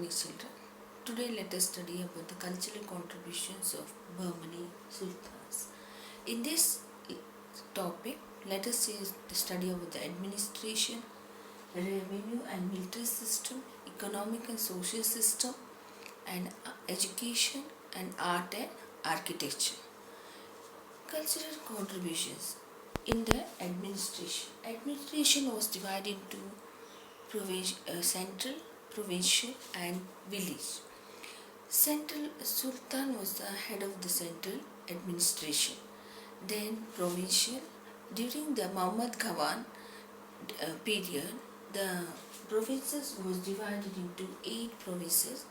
dear children. Today let us study about the cultural contributions of Bahmani Sultans. In this topic, let us study about the administration, revenue and military system, economic and social system, and education and art and architecture. Cultural contributions in the administration. Administration was divided into central, provincial and village. Central Sultan was the head of the central administration. Then provincial. During the Muhammad Ghawan period, the provinces was divided into 8 provinces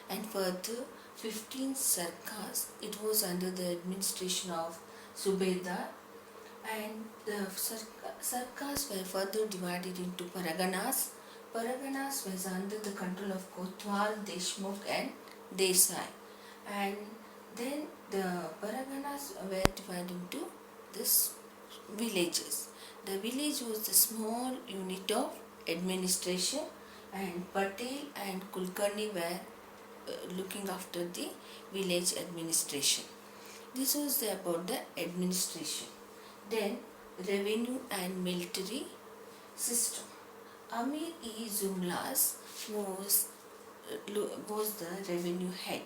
and further 15 sarkars. It was under the administration of Subedar, and the sarkars were further divided into paraganas. Paraganas was under the control of Kotwal, Deshmukh and Desai, and then the paraganas were divided into this villages. The village was the small unit of administration, and Patel and Kulkarni were looking after the village administration. This was about the administration. Then revenue and military system. Amir-e-Jumlas was the revenue head.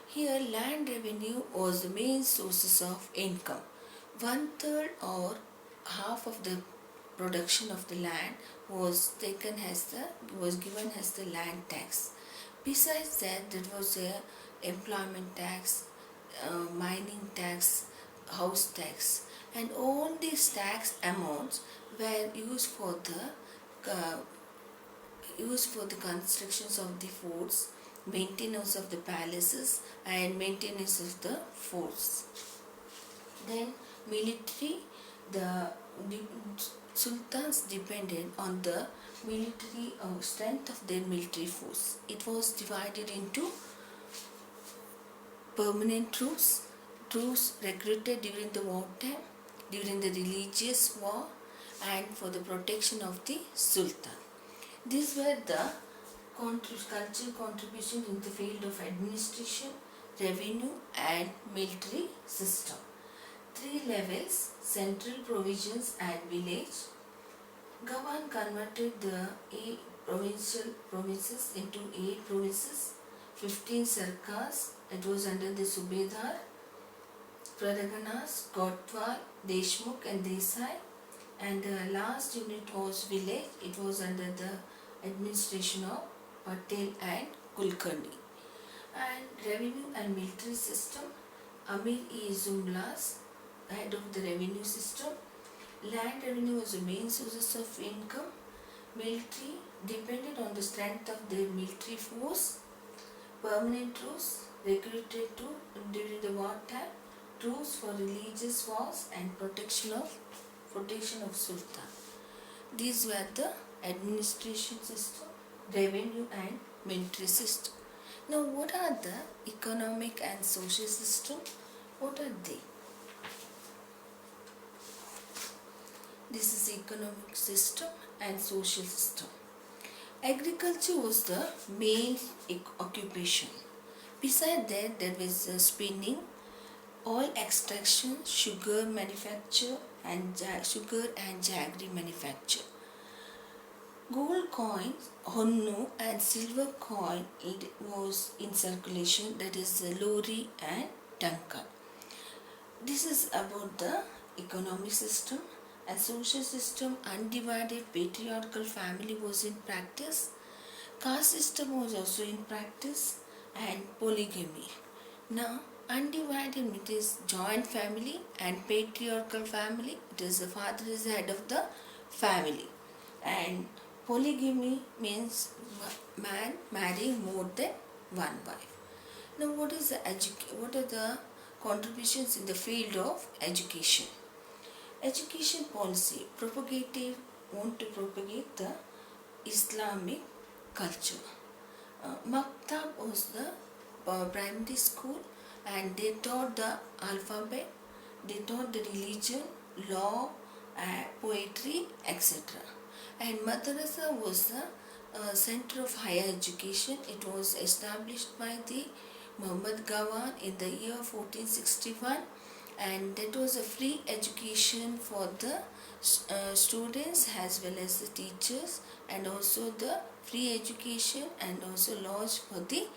Here land revenue was the main sources of income. 1/3 or half of the production of the land was given as the land tax. Besides that, there was a employment tax, mining tax, house tax, and all these tax amounts were used for the constructions of the forts, maintenance of the palaces, and maintenance of the forts. Then military, the sultans depended on the military strength of their military force. It was divided into permanent troops recruited during the wartime, during the religious war, and for the protection of the sultan. These were the cultural contributions in the field of administration, revenue and military system. 3 levels: central, provisions and village. Ghawan converted the 8 provinces into 8 provinces, 15 sarkars. It was under the Subedar, Paraganas, Kotwal, Deshmukh and Desai, and the last unit was village. It was under the administration of Patel and Kulkarni. And revenue and military system. Amir-e-Jumlas, head of the revenue system. Land revenue was the main sources of income. Military depended on the strength of their military force. Permanent troops recruited during the wartime, troops for religious wars and protection of sultan. These were the administration system, revenue and military system. Now, what are the economic and social system? What are they? This is economic system and social system. Agriculture was the main occupation. Besides that, there was spinning, oil extraction, sugar manufacture, and sugar and jaggery manufacture. Gold coins, honnu, and silver coin was in circulation, that is the lori and tanka. This is about the economic system. And social system. Undivided patriarchal family was in practice. Caste system was also in practice, and polygamy. Now, undivided, it is joint family, and patriarchal family, it is the father is the head of the family. And polygamy means man marrying more than one wife. Now, what are the contributions in the field of education? Education policy want to propagate the Islamic culture. Maktab was the primary school, and they taught the alphabet, they taught the religion, law, poetry, etc. And madrasa was the center of higher education. It was established by the Muhammad Gawan in the year 1461, and that was a free education for the students as well as the teachers, and also the free education and also laws for the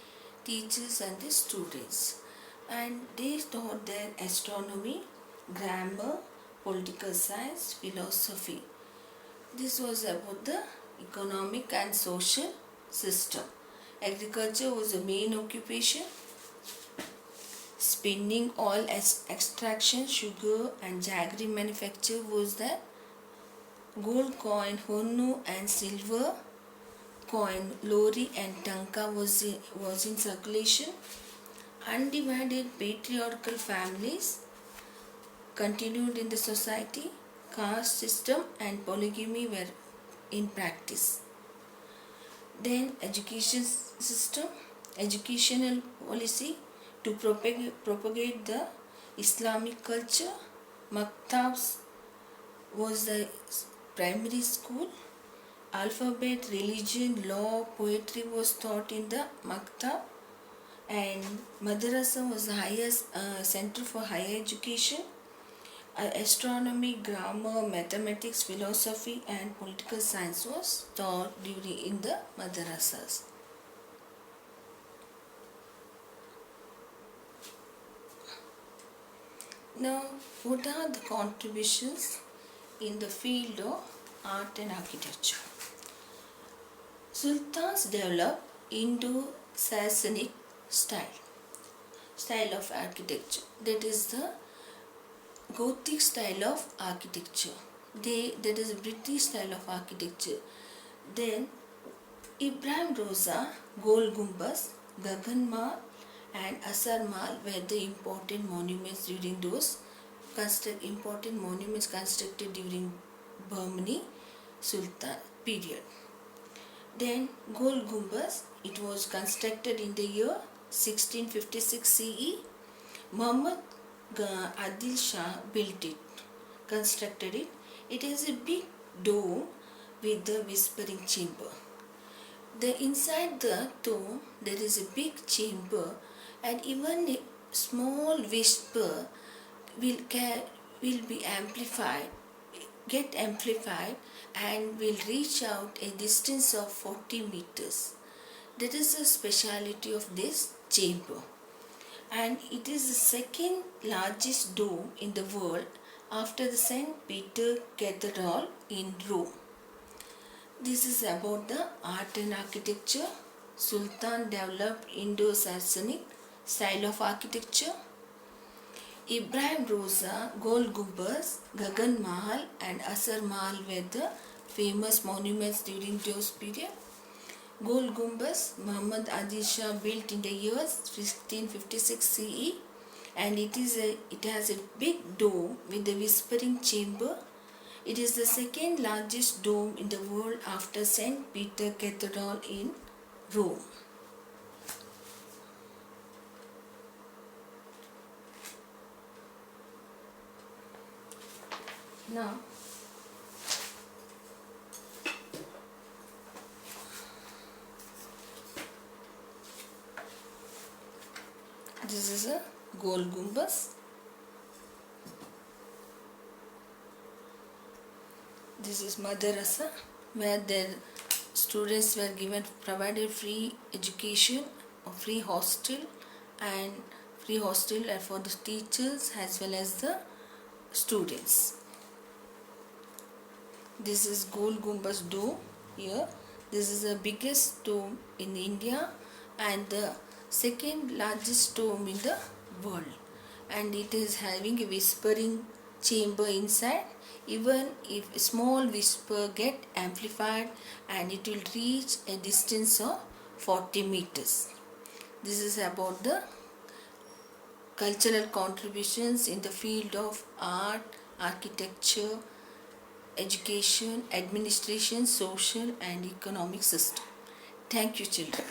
teachers and the students. And they taught their astronomy, grammar, political science, philosophy. This was about the economic and social system. Agriculture was the main occupation. Spinning, oil extraction, sugar and jaggery manufacture was there. Gold coin, honnu and silver coin, lori and tanka was in circulation. Undivided patriarchal families continued in the society. Caste system and polygamy were in practice. Then education system, educational policy to propagate the Islamic culture. Maktabs was the primary school. Alphabet, religion, law, poetry was taught in the maktab, and madrasa was the highest center for higher education. Astronomy, grammar, mathematics, philosophy and political science was taught in the madrasas. Now, what are the contributions in the field of art and architecture? Sultans developed Indo-Sassanid style of architecture. That is the Gothic style of architecture. That is British style of architecture. Then Ibrahim Roza, Gol Gumbaz, Gagan Mahal and Asar Mahal were the important monuments during those constructed during Bahmani Sultan period. Then Gol Gumbaz, it was constructed in the year 1656 CE. Muhammad Adil Shah built it, constructed it. It has a big dome with the whispering chamber. Inside the dome there is a big chamber, and even a small whisper will be amplified and will reach out a distance of 40 meters. That is the speciality of this chamber, and it is the second largest dome in the world after the St. Peter Cathedral in Rome. This is about the art and architecture. Sultan developed Indo-Sassanid style of architecture. Ibrahim Roza, Gol Gumbaz, Gagan Mahal and Asar Mahal were the famous monuments during those period. Gol Gumbaz, Muhammad Adil Shah built in the year 1656 CE, and it has a big dome with a whispering chamber. It is the second largest dome in the world after St. Peter Cathedral in Rome. Now, this is a Gol Gumbaz. This is Madrasa, where the students were provided free education, or free hostel for the teachers as well as the students. This is Gol Gumbaz dome here. This is the biggest dome in India and the second largest dome in the world, and it is having a whispering chamber inside. Even if a small whisper get amplified, and it will reach a distance of 40 meters. This is about the cultural contributions in the field of art, architecture, education, administration, social and economic system. Thank you, children.